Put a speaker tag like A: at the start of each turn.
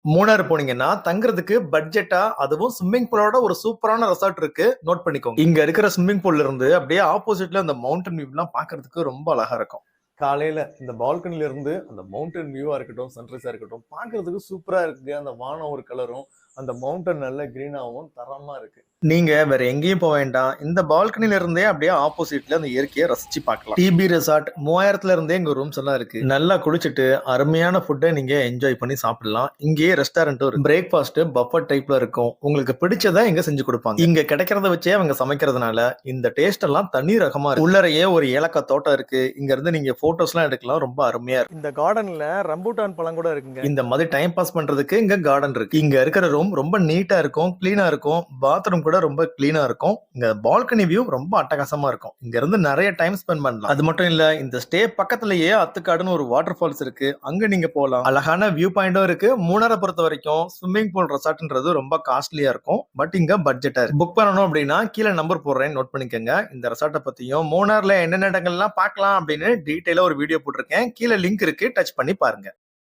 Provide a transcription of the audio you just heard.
A: மூணாறு போனீங்கன்னா தங்குறதுக்கு பட்ஜெட்டா அதுவும் ஸ்விம்மிங் பூலோட ஒரு சூப்பரான ரெசார்ட் இருக்கு. நோட் பண்ணிக்கோங்க. இங்க இருக்கிற ஸ்விம்மிங் பூல்ல இருந்து அப்படியே ஆப்போசிட்ல அந்த மவுண்டன் வியூலாம் பார்க்கிறதுக்கு ரொம்ப அழகா இருக்கும். காலையில இந்த பால்கனில இருந்து அந்த மவுண்டன் வியூவா இருக்கட்டும், சன்ரைஸா இருக்கட்டும், பார்க்கிறதுக்கு சூப்பரா இருக்கு. அந்த வானம் ஒரு கலரும், அந்த மவுண்டன் நல்ல கிரீனாவும் தரமா இருக்கு. நீங்க வேற எங்கேயும் போக வேண்டாம். இந்த பால்கனில இருந்தே அப்படியே ஆப்போசிட்ல அந்த இயற்கையை ரசிச்சு பார்க்கலாம். டிபி ரெசார்ட் 3000ல இருந்தே இங்க ரூம்ஸ் எல்லாம் இருக்கு. நல்லா குளிச்சுட்டு அருமையான ஃபுட்டை நீங்க என்ஜாய் பண்ணி சாப்பிடலாம். இங்கேயே ரெஸ்டாரண்ட்டும் இருக்கு. பிரேக்ஃபாஸ்ட் பஃபட் டைப்ல இருக்கும். உங்களுக்கு பிடிச்சதை இங்க செஞ்சு கொடுப்பாங்க. இங்க கிடைக்கிறத வச்சே அவங்க சமைக்கிறதுனால இந்த டேஸ்ட் எல்லாம் தனி ரகமா இருக்கு. உள்ளறையே ஒரு ஏலக்காய் தோட்டம் இருக்கு. இங்க இருந்து நீங்க போட்டோஸ் எல்லாம் எடுக்கலாம். ரொம்ப அருமையா இருக்கு. இந்த கார்டன்ல ரம்பூட்டான் பழம் கூட இருக்குங்க. இந்த மாதிரி டைம் பாஸ் பண்றதுக்கு இங்க கார்டன் இருக்கு. இங்க இருக்கிற ரூம் ரொம்ப நீட்டா இருக்கும், கிளீனா இருக்கும். பாத்ரூம் கூட ரொம்ப கிளீனா இருக்கும். இங்க பால்கனி வியூ ரொம்ப அட்டகாசமா இருக்கும். இங்க இருந்து நிறைய டைம் ஸ்பெண்ட் பண்ணலாம். அது மட்டும் இல்ல, இந்த ஸ்டே பக்கத்துலயே அத்துக்காடுன்னு ஒரு வாட்டர் ஃபால்ஸ் இருக்கு. அங்க நீங்க போலாம். அழகான வியூ பாயிண்டும் இருக்கு. மூணாரை பொறுத்த வரைக்கும் ஸ்விம்மிங் பூல் ரெசார்ட்ன்றது ரொம்ப காஸ்ட்லியா இருக்கும். பட் இங்க பட்ஜெட்டா இருக்கு. புக் பண்ணணும் அப்படின்னா கீழே நம்பர் போடுறேன், நோட் பண்ணிக்கோங்க. இந்த ரெசார்ட்டை பத்தியும் மூணார்ல என்னென்ன இடங்கள்லாம் பார்க்கலாம் அப்படின்னு டீடைலா ஒரு வீடியோ போட்டிருக்கேன். கீழே லிங்க் இருக்கு, டச் பண்ணி பாருங்க.